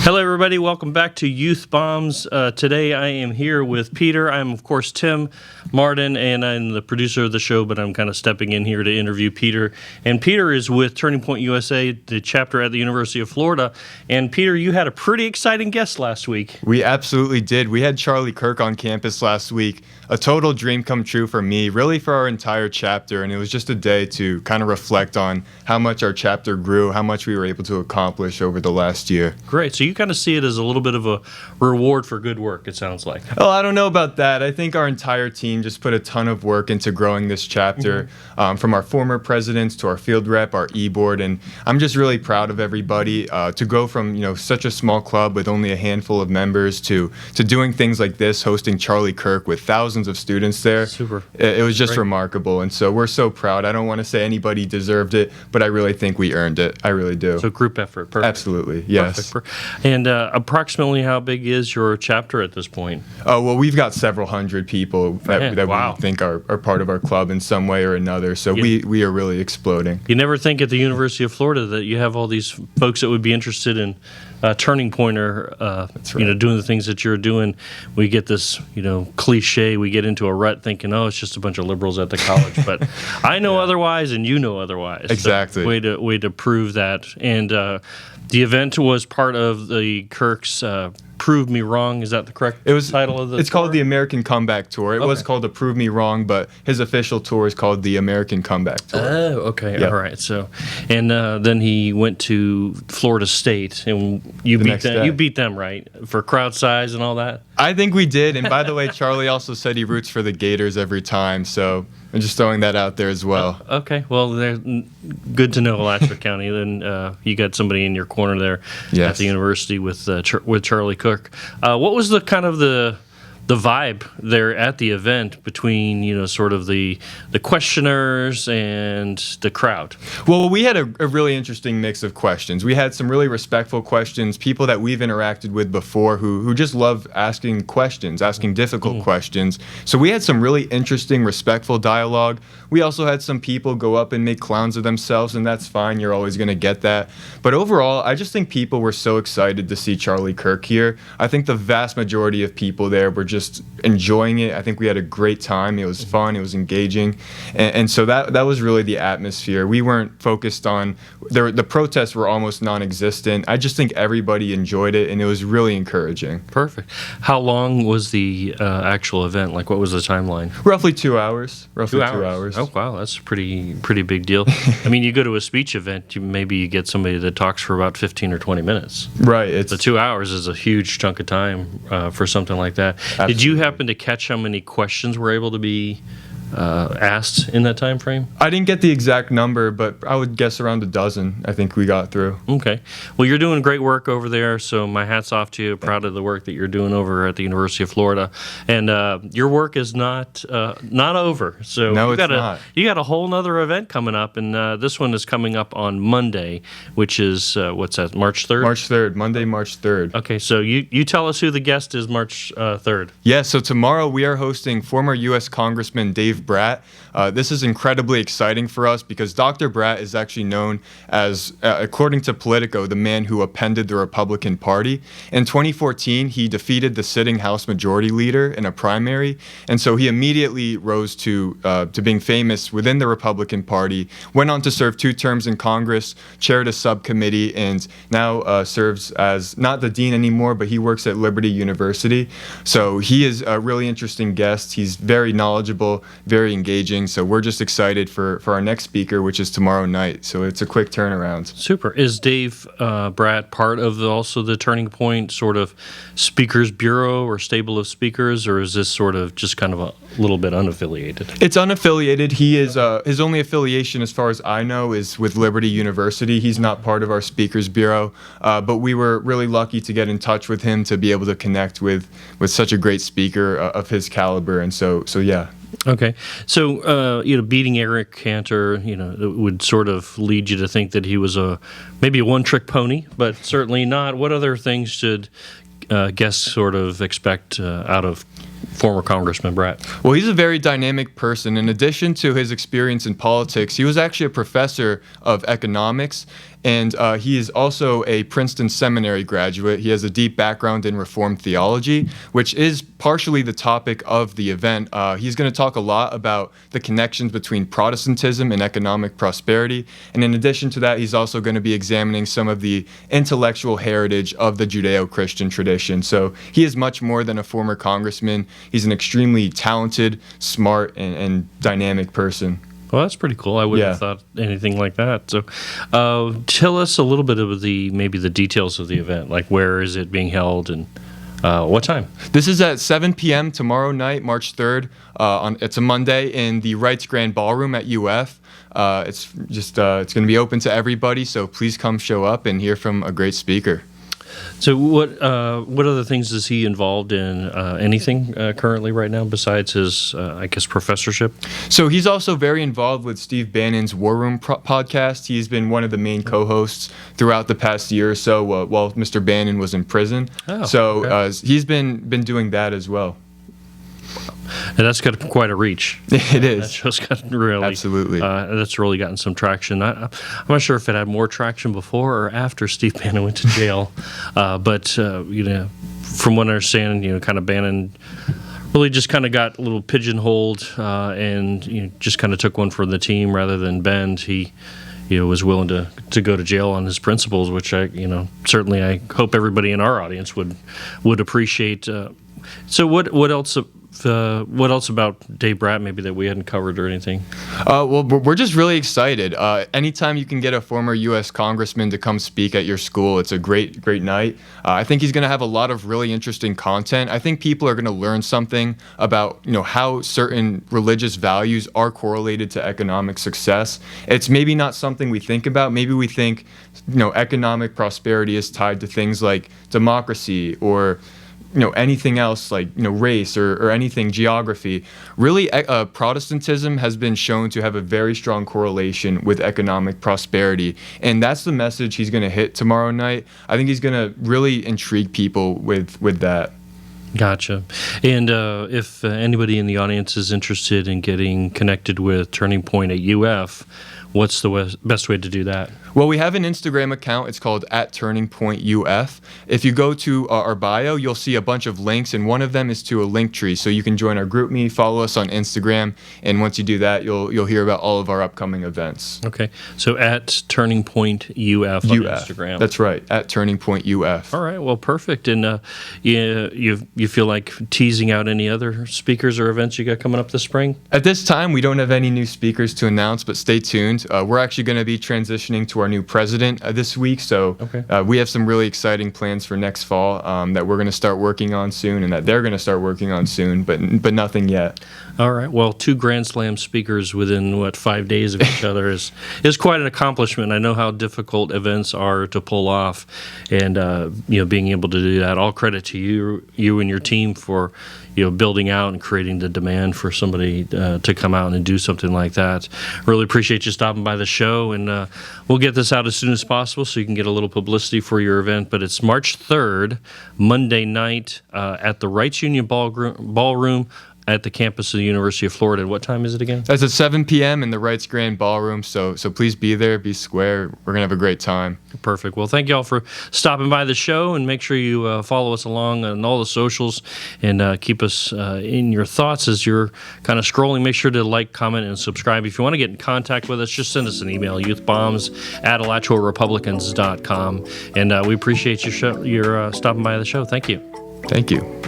Hello, everybody. Welcome back to Youth Bombs. Today I am here with Peter. I'm, of course, Tim Martin, and I'm the producer of the show, but I'm kind of stepping in here to interview Peter. And Peter is with Turning Point USA, the chapter at the University of Florida. And Peter, you had a pretty exciting guest last week. We absolutely did. We had Charlie Kirk on campus last week. A total dream come true for me, really for our entire chapter. And it was just a day to kind of reflect on how much our chapter grew, how much we were able to accomplish over the last year. Great. So you kind of see it as a little bit of a reward for good work, it sounds like. Oh, I don't know about that. I think our entire team just put a ton of work into growing this chapter, from our former presidents to our field rep, our e-board, and I'm just really proud of everybody to go from such a small club with only a handful of members to doing things like this, hosting Charlie Kirk with thousands of students there. Super. It was just remarkable, and so we're so proud. I don't want to say anybody deserved it, but I really think we earned it. I really do. So group effort. Perfect. Absolutely, yes. Perfect. And approximately how big is your chapter at this point? Oh, well, we've got several hundred people that wow. we think are part of our club in some way or another, so we are really exploding. You never think at the University of Florida that you have all these folks that would be interested in Turning Pointer, That's right. Doing the things that you're doing. We get this, cliche, we get into a rut thinking, oh, it's just a bunch of liberals at the college, but I know otherwise and you know otherwise. Exactly. So way to prove that. And the event was part of the Kirk's Prove Me Wrong. Is that the correct title of the It's tour? called the American Comeback Tour. It was called the Prove Me Wrong, but his official tour is called the American Comeback Tour. Oh, okay. Yep. All right. So, and then he went to Florida State, and you beat them. You beat them, right, for crowd size and all that? I think we did. And by the way, Charlie also said he roots for the Gators every time, so I'm just throwing that out there as well. Okay. Well, they're good to know, Alachua County. Then you got somebody in your corner there at the university with Charlie Cook. What was the kind of the vibe there at the event between sort of the questioners and the crowd? Well, we had a really interesting mix of questions. We had some really respectful questions, people that we've interacted with before who just love asking questions, asking difficult questions. So we had some really interesting, respectful dialogue. We also had some people go up and make clowns of themselves, and that's fine. You're always going to get that. But overall, I just think people were so excited to see Charlie Kirk here. I think the vast majority of people there were just enjoying it. I think we had a great time. It was fun. It was engaging. And so that was really the atmosphere. We weren't focused on the protests were almost non-existent. I just think everybody enjoyed it, and it was really encouraging. Perfect. How long was the actual event? Like, what was the timeline? Roughly 2 hours. Roughly 2 hours. Oh, wow. That's a pretty big deal. I mean, you go to a speech event, maybe you get somebody that talks for about 15 or 20 minutes. Right. The 2 hours is a huge chunk of time for something like that. Absolutely. Did you happen to catch how many questions were able to be asked in that time frame? I didn't get the exact number, but I would guess around a dozen I think we got through. Okay. Well, you're doing great work over there, so my hat's off to you. Proud of the work that you're doing over at the University of Florida. And your work is not over. So no, it's not. You got a whole nother event coming up, and this one is coming up on Monday, which is, what's that, March 3rd? March 3rd, Monday, March 3rd. Okay, so you tell us who the guest is March 3rd. Yeah, so tomorrow we are hosting former U.S. Congressman Dave Brat. This is incredibly exciting for us because Dr. Brat is actually known as, according to Politico, the man who upended the Republican Party. In 2014, he defeated the sitting House Majority Leader in a primary, and so he immediately rose to being famous within the Republican Party, went on to serve 2 terms in Congress, chaired a subcommittee, and now serves as not the dean anymore, but he works at Liberty University. So he is a really interesting guest. He's very knowledgeable, very engaging, so we're just excited for our next speaker, which is tomorrow night. So it's a quick turnaround. Super. Is Dave Brat part of also the Turning Point sort of speakers bureau or stable of speakers, or is this sort of just kind of a little bit unaffiliated? It's unaffiliated. He is his only affiliation, as far as I know, is with Liberty University. He's not part of our speakers bureau, but we were really lucky to get in touch with him to be able to connect with such a great speaker of his caliber, and so yeah. Okay, so beating Eric Cantor, it would sort of lead you to think that he was maybe a one-trick pony, but certainly not. What other things should guests sort of expect out of former Congressman Brat? Well, he's a very dynamic person. In addition to his experience in politics, he was actually a professor of economics, and he is also a Princeton Seminary graduate. He has a deep background in Reformed theology, which is partially the topic of the event. He's going to talk a lot about the connections between Protestantism and economic prosperity, and in addition to that, he's also going to be examining some of the intellectual heritage of the Judeo-Christian tradition. So he is much more than a former congressman. He's an extremely talented, smart, and dynamic person. Well, that's pretty cool. I wouldn't have thought anything like that. So tell us a little bit of maybe the details of the event, like where is it being held and what time? This is at 7 p.m. tomorrow night, March 3rd. It's a Monday in the Wrights Grand Ballroom at UF. It's going to be open to everybody, so please come show up and hear from a great speaker. So what other things is he involved in? Anything currently right now besides his, I guess, professorship? So he's also very involved with Steve Bannon's War Room podcast. He's been one of the main co-hosts throughout the past year or so while Mr. Bannon was in prison. He's been doing that as well. And that's got quite a reach. It is. That's just got really absolutely. That's really gotten some traction. I'm not sure if it had more traction before or after Steve Bannon went to jail, but from what I understand, kind of Bannon really just kind of got a little pigeonholed and just kind of took one for the team rather than bend. He was willing to go to jail on his principles, which certainly I hope everybody in our audience would appreciate. So what else? What else about Dave Brat maybe that we hadn't covered or anything? Well, we're just really excited. Anytime you can get a former U.S. congressman to come speak at your school, it's a great night. I think he's going to have a lot of really interesting content. I think people are going to learn something about how certain religious values are correlated to economic success. It's maybe not something we think about. Maybe we think economic prosperity is tied to things like democracy or anything else like race or anything, geography. Really, Protestantism has been shown to have a very strong correlation with economic prosperity, and that's the message he's going to hit tomorrow night. I think he's going to really intrigue people with that. Gotcha. And if anybody in the audience is interested in getting connected with Turning Point at UF, what's the best way to do that? Well, we have an Instagram account. It's called @TurningPointUF. If you go to our bio, you'll see a bunch of links, and one of them is to a link tree. So you can join our group me, follow us on Instagram, and once you do that, you'll hear about all of our upcoming events. Okay. So @TurningPointUF on Instagram. That's right. @TurningPointUF. All right. Well, perfect. And you feel like teasing out any other speakers or events you got coming up this spring? At this time, we don't have any new speakers to announce, but stay tuned. We're actually going to be transitioning to our new president this week, so we have some really exciting plans for next fall that we're going to start working on soon, and that they're going to start working on soon, but nothing yet. All right. Well, 2 Grand Slam speakers within 5 days of each other is quite an accomplishment. I know how difficult events are to pull off, and being able to do that. All credit to you and your team for building out and creating the demand for somebody to come out and do something like that. Really appreciate you stopping by the show, and we'll get this out as soon as possible so you can get a little publicity for your event. But it's March 3rd, Monday night at the Wrights Union Ballroom at the campus of the University of Florida. What time is it again? That's at 7 p.m. in the Wrights Grand Ballroom, so please be there, be square. We're going to have a great time. Perfect. Well, thank you all for stopping by the show, and make sure you follow us along on all the socials and keep us in your thoughts as you're kind of scrolling. Make sure to like, comment, and subscribe. If you want to get in contact with us, just send us an email, youthbombs@alachorepublicans.com, and we appreciate your stopping by the show. Thank you. Thank you.